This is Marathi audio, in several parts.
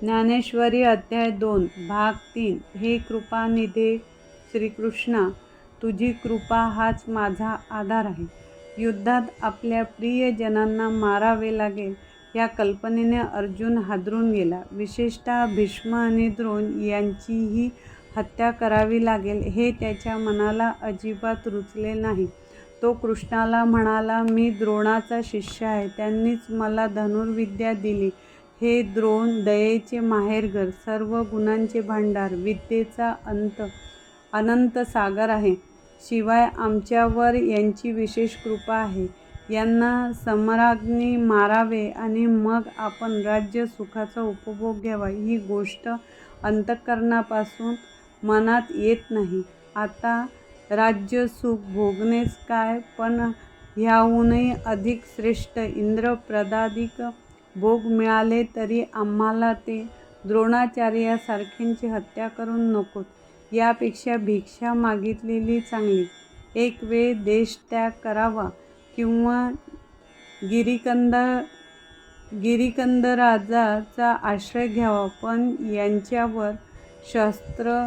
ज्ञानेश्वरी अध्याय 2 भाग 3. हे कृपानिधे श्रीकृष्णा, तुझी कृपा हाच माझा आधार आहे. युद्धात आपल्या प्रियजनांना मारावे लागेल या कल्पनेने अर्जुन हादरून गेला. विशेषतः भीष्म आणि द्रोण यांचीही हत्या करावी लागेल हे त्याच्या मनाला अजिबात रुचले नाही. तो कृष्णाला म्हणाला, मी द्रोणाचा शिष्य आहे. त्यांनीच मला धनुर्विद्या दिली. हे द्रोण दयेचे माहेरघर, सर्व गुणांचे भांडार, विद्येचा अनंत सागर आहे. शिवाय आमच्यावर यांची विशेष कृपा आहे. यांना समराग्नी मारावे आणि मग आपण राज्य सुखाचा उपभोग घ्यावा ही गोष्ट अंतःकरणापासून मनात येत नाही. आता राज्य सुख भोगणेच काय, पण ह्याहूनही अधिक श्रेष्ठ इंद्रप्रदादिक भोग मिळाले तरी आम्हाला ते द्रोणाचार्यासारख्यांची हत्या करून नकोत. यापेक्षा भिक्षा मागितलेली चांगली. एक वेळ देशत्याग करावा किंवा गिरिकंदराजाचा आश्रय घ्यावा, पण यांच्यावर शस्त्र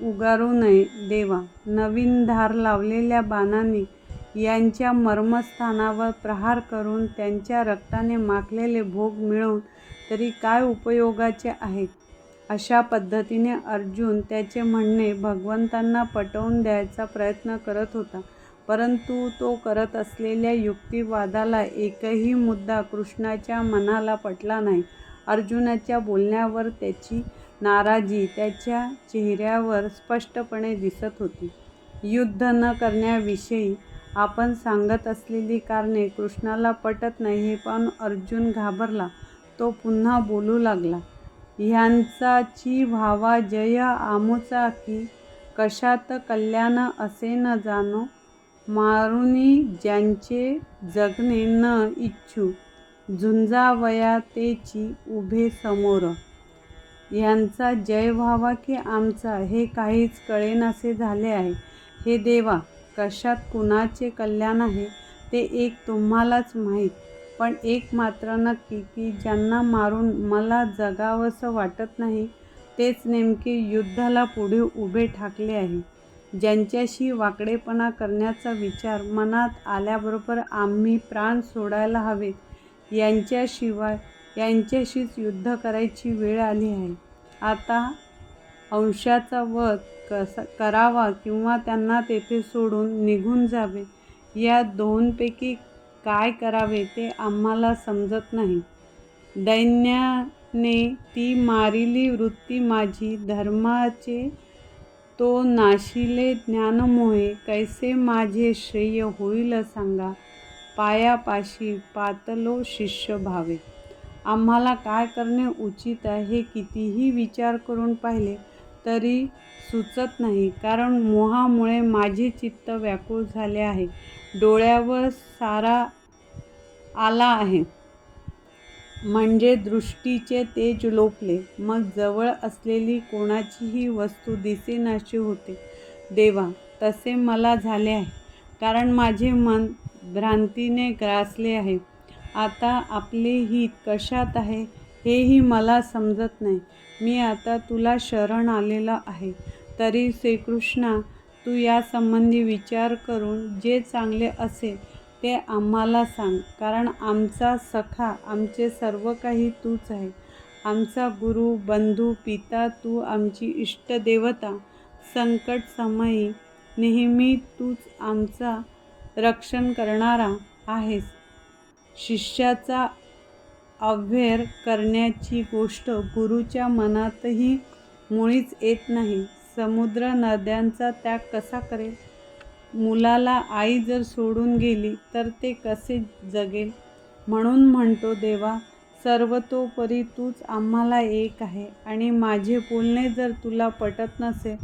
उगारू नये. देवा, नवीन धार लावलेल्या बाणांनी यांच्या मर्मस्थानावर प्रहार करून त्यांच्या रक्ताने माखलेले भोग मिळवून तरी काय उपयोगाचे आहेत. अशा पद्धतीने अर्जुन त्याचे म्हणणे भगवंतांना पटवून द्यायचा प्रयत्न करत होता. परंतु तो करत असलेल्या युक्तिवादाला एकही मुद्दा कृष्णाच्या मनाला पटला नाही. अर्जुनाच्या बोलण्यावर त्याची नाराजी त्याच्या चेहऱ्यावर स्पष्टपणे दिसत होती. युद्ध न करण्याविषयी आपण सांगत असलेली कारणे कृष्णाला पटत नाही हे पाहून अर्जुन घाबरला. तो पुन्हा बोलू लागला, ह्यांचाची व्हावा जय आमुचा की, कशात कल्याण असे न जाणो, मारुनी ज्यांचे जगणे न इच्छू, झुंजावया तेची उभे समोर. ह्यांचा जय व्हावा की आमचा हे काहीच कळेनासे झाले आहे. हे देवा, कशात कुणाचे कल्याण आहे ते एक तुम्हालाच माहीत. पण एक मात्र नक्की की ज्यांना मारून मला जगावंसं वाटत नाही तेच नेमके युद्धाला पुढे उभे ठाकले आहे. ज्यांच्याशी वाकडेपणा करण्याचा विचार मनात आल्याबरोबर आम्ही प्राण सोडायला हवेत, यांच्याशीच युद्ध करायची वेळ आली आहे. आता अंशाचा वध करावा किंवा त्यांना तेथे सोडून निघून जावे, या दोनपैकी काय करावे ते आम्हाला समजत नाही. दैन्याने ती मारिली वृत्ती माझी, धर्माचे तो नाशिले ज्ञानमोहे, कैसे माझे श्रेय होईल सांगा, पायापाशी पातलो शिष्य भावे. आम्हाला काय करणे उचित आहे हे कितीही विचार करून पाहिले तरी सुचत नाही. कारण मोहामुळे माझे चित्त व्याकुळ झाले आहे. डोळ्यावर सारा आला आहे, म्हणजे दृष्टीचे तेज लोपले. मग जवळ असलेली कोणाचीही वस्तू दिसेनाशी होते. देवा, तसे मला झाले आहे, कारण माझे मन भ्रांतीने ग्रासले आहे. आता आपले हित कशात आहे हेही मला समजत नाही. मी आता तुला शरण आलेला आहे. तरी श्रीकृष्णा, तू यासंबंधी विचार करून जे चांगले असेल ते आम्हाला सांग. कारण आमचा सखा, आमचे सर्व काही तूच आहे. आमचा गुरु, बंधू, पिता तू, आमची इष्टदेवता. संकटसमयी नेहमी तूच आमचा रक्षण करणारा आहेस. शिष्याचा अवैर करण्याची गोष्ट गुरूच्या मनातही मुळीच येत नाही. समुद्र नद्यांचा त्याग कसा करेल? मुलाला आई जर सोडून गेली तर ते कसे जगेल? म्हणून म्हणतो देवा, सर्वतोपरी तूच आम्हाला एक आहे. आणि माझे बोलणे जर तुला पटत नसेल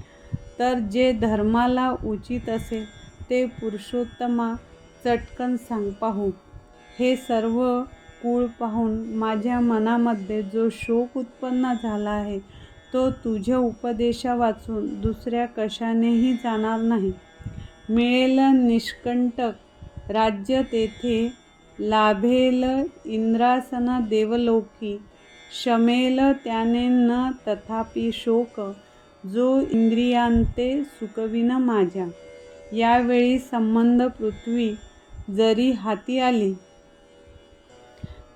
तर जे धर्माला उचित असेल ते पुरुषोत्तमा चटकन सांग पाहू. हे सर्व कुळ पाहून माझ्या मनामध्ये जो शोक उत्पन्न झाला आहे तो तुझ्या उपदेशा वाचून दुसऱ्या कशानेही जाणार नाही. मिळेल निष्कंटक राज्य, तेथे लाभेल इंद्रासन देवलोकी. शमेल त्याने न तथापि शोक, जो इंद्रियांते सुकविन माझ्या. यावेळी संबंध पृथ्वी जरी हाती आली,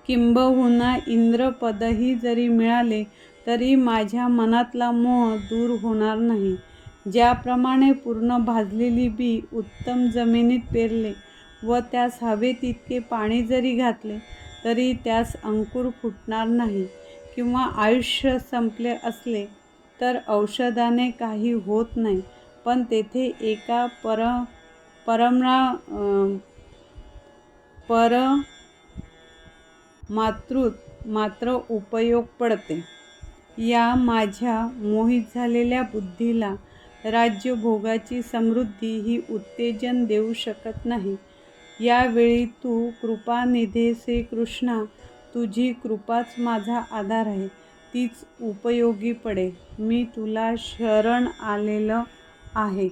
किंबहुना इंद्रपदही जरी मिळाले, तरी माझ्या मनातला मोह दूर होणार नाही. ज्याप्रमाणे पूर्ण भाजलेली बी उत्तम जमिनीत पेरले व त्यास हवे तितके पाणी जरी घातले, तरी त्यास अंकुर फुटणार नाही. किंवा आयुष्य संपले असले तर औषधाने काही होत नाही, पण तेथे एका मात्र उपयोग पडते. या माझ्या मोहित झालेल्या बुद्धीला राज्यभोगाची समृद्धी ही उत्तेजन देऊ शकत नाही. यावेळी तू कृपानिधे श्रीकृष्णा, तुझी कृपाच माझा आधार आहे, तीच उपयोगी पडे. मी तुला शरण आलेलो आहे.